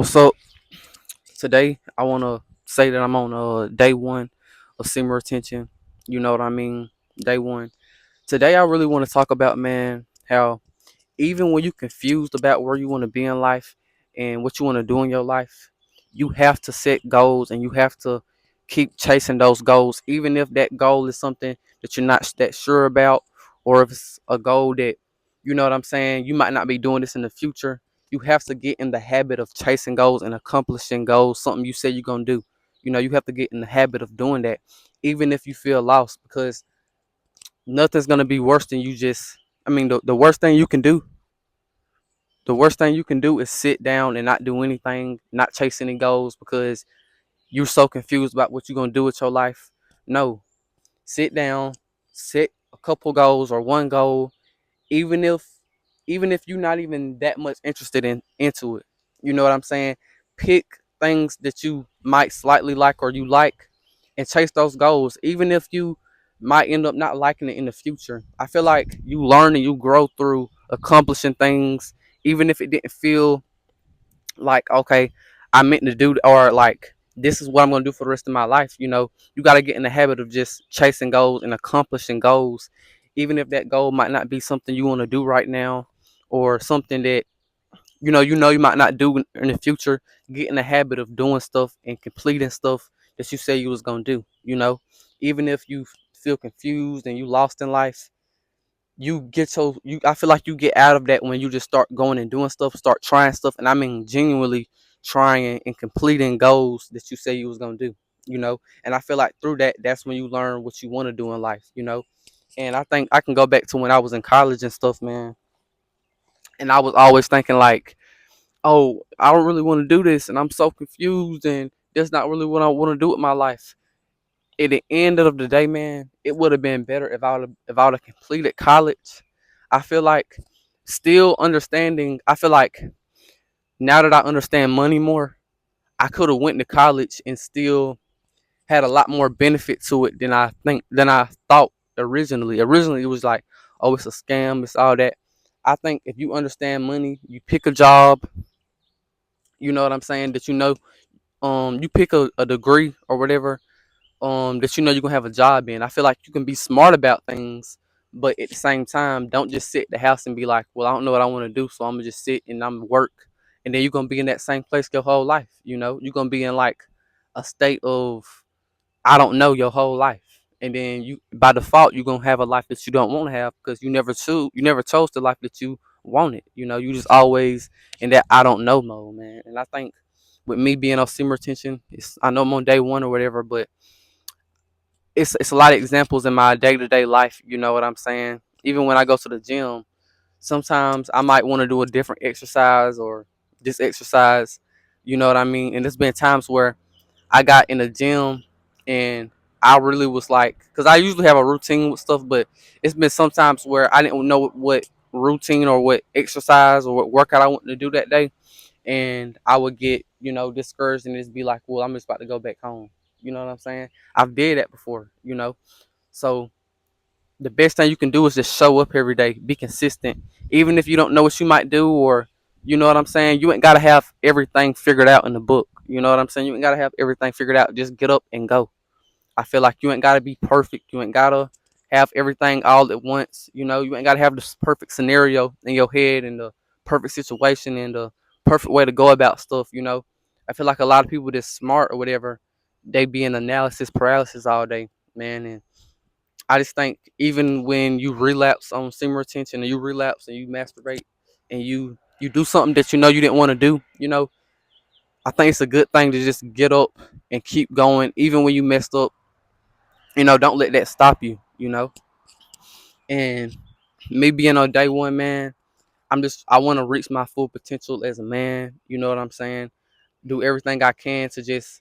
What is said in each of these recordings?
So today I want to say that I'm on day one of summer retention. You know what I mean? Day one. Today I really want to talk about, man, how even when you're confused about where you want to be in life and what you want to do in your life, you have to set goals and you have to keep chasing those goals, even if that goal is something that you're not that sure about, or if it's a goal that, you know what I'm saying, you might not be doing this in the future. You have to get in the habit of chasing goals and accomplishing goals, something you say you're going to do. You have to get in the habit of doing that, even if you feel lost, because nothing's going to be worse than you just, I mean, the worst thing you can do is sit down and not do anything, not chase any goals because you're so confused about what you're gonna do with your life. No, sit down, set a couple goals or one goal, even if you're not even that much interested in into it. You know what I'm saying? Pick things that you might slightly like or you like and chase those goals, even if you might end up not liking it in the future. I feel like you learn and you grow through accomplishing things, even if it didn't feel like, okay, I meant to do, or like, this is what I'm gonna do for the rest of my life. You got to get in the habit of just chasing goals and accomplishing goals, even if that goal might not be something you want to do right now, or something that you might not do in the future. Get in the habit of doing stuff and completing stuff that you say you was gonna do. Even if you feel confused and you lost in life, I feel like you get out of that when you just start going and doing stuff, start trying stuff, and I mean genuinely trying and completing goals that you say you was gonna do. And I feel like through that, that's when you learn what you want to do in life. And I think I can go back to when I was in college and stuff, man. And I was always thinking like, oh, I don't really want to do this, and I'm so confused, and that's not really what I want to do with my life. At the end of the day, man, it would have been better if I would have completed college. I feel like still understanding. I feel like now that I understand money more, I could have went to college and still had a lot more benefit to it than I thought originally. Originally, it was like, oh, it's a scam, it's all that. I think if you understand money, you pick a job. You know what I'm saying? That you pick a degree or whatever, that you're gonna have a job in. I feel like you can be smart about things, but at the same time, don't just sit at the house and be like, well, I don't know what I want to do, so I'm gonna just sit and I'm gonna work, and then you're gonna be in that same place your whole life. You're gonna be in like a state of I don't know your whole life, and then you by default you're gonna have a life that you don't want to have because you never chose the life that you wanted. You just always in that I don't know mode, man. And I think with me being on summer retention, I know I'm on day one or whatever, but it's a lot of examples in my day to day life. You know what I'm saying? Even when I go to the gym, sometimes I might want to do a different exercise or this exercise. You know what I mean? And there's been times where I got in the gym and I really was like, because I usually have a routine with stuff, but it's been sometimes where I didn't know what routine or what exercise or what workout I wanted to do that day, and I would get discouraged and just be like, well, I'm just about to go back home. You know what I'm saying? I've did that before. So the best thing you can do is just show up every day, be consistent, even if you don't know what you might do, or you know what I'm saying. You ain't gotta have everything figured out in the book. You know what I'm saying? You ain't gotta have everything figured out. Just get up and go. I feel like you ain't gotta be perfect. You ain't gotta have everything all at once. You ain't gotta have this perfect scenario in your head and the perfect situation and the perfect way to go about stuff. I feel like a lot of people that's smart or whatever, they be in analysis paralysis all day, man. And I just think even when you relapse on semen retention and you relapse and you masturbate and you do something that you didn't want to do, I think it's a good thing to just get up and keep going, even when you messed up. Don't let that stop you. And me being on day one, man, I want to reach my full potential as a man. You know what I'm saying? Do everything I can to just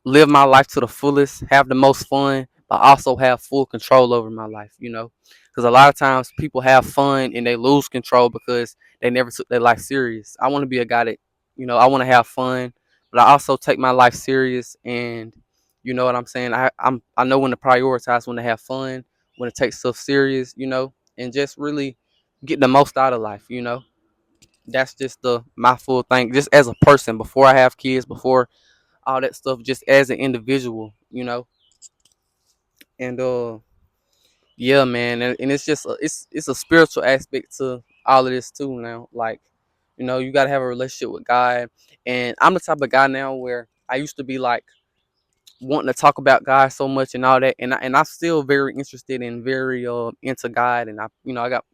live my life to the fullest, have the most fun, but also have full control over my life. Because a lot of times people have fun and they lose control because they never took their life serious. I want to be a guy that, I want to have fun, but I also take my life serious, and you know what I'm saying? I know when to prioritize, when to have fun, when to take stuff serious, and just really get the most out of life. That's just the my full thing, just as a person before I have kids, before all that stuff, just as an individual, and yeah, man, and it's just it's a spiritual aspect to all of this too now. Like, you gotta have a relationship with God, and I'm the type of guy now where I used to be like wanting to talk about God so much and all that, and I'm still very interested and very into God, and I got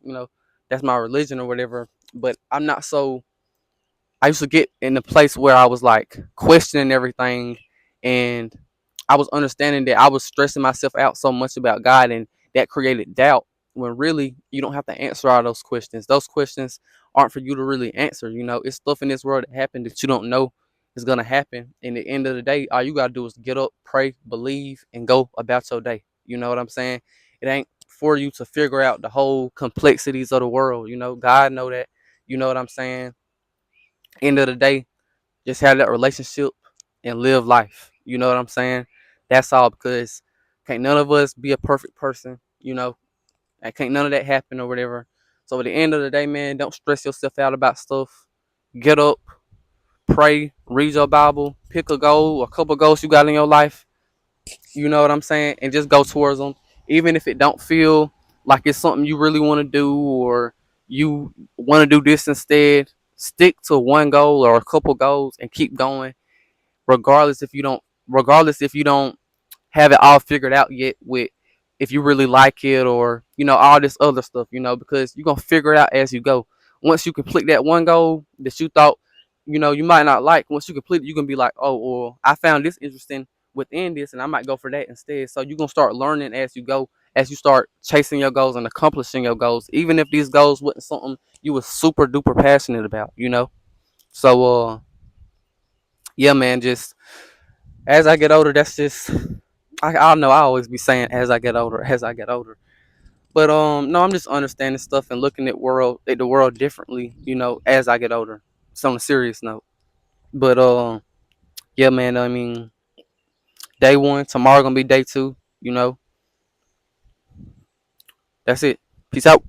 that's my religion or whatever, but I'm not so. I used to get in the place where I was like questioning everything, and I was understanding that I was stressing myself out so much about God, and that created doubt. When really you don't have to answer all those questions. Those questions aren't for you to really answer. It's stuff in this world that happened that you don't know is gonna happen. And at the end of the day, all you gotta do is get up, pray, believe, and go about your day. You know what I'm saying? It ain't for you to figure out the whole complexities of the world. God know that. You know what I'm saying? End of the day, just have that relationship and live life. You know what I'm saying? That's all, because can't none of us be a perfect person, and can't none of that happen or whatever. So at the end of the day, man, don't stress yourself out about stuff. Get up, pray, read your Bible, pick a goal, a couple goals you got in your life, you know what I'm saying, and just go towards them. Even if it don't feel like it's something you really want to do, or you want to do this instead, stick to one goal or a couple goals and keep going, regardless if you don't have it all figured out yet with if you really like it, or all this other stuff, because you're gonna figure it out as you go. Once you complete that one goal that you thought you might not like, once you complete it, you're gonna be like, oh, well, I found this interesting within this, and I might go for that instead. So you're gonna start learning as you go, as you start chasing your goals and accomplishing your goals, even if these goals wasn't something you were super duper passionate about. So yeah, man, just as I get older, that's just I know I always be saying as I get older, as I get older. But no, I'm just understanding stuff and looking at the world differently, as I get older. It's on a serious note. But yeah, man, I mean, day one, tomorrow gonna be day two, That's it. Peace out.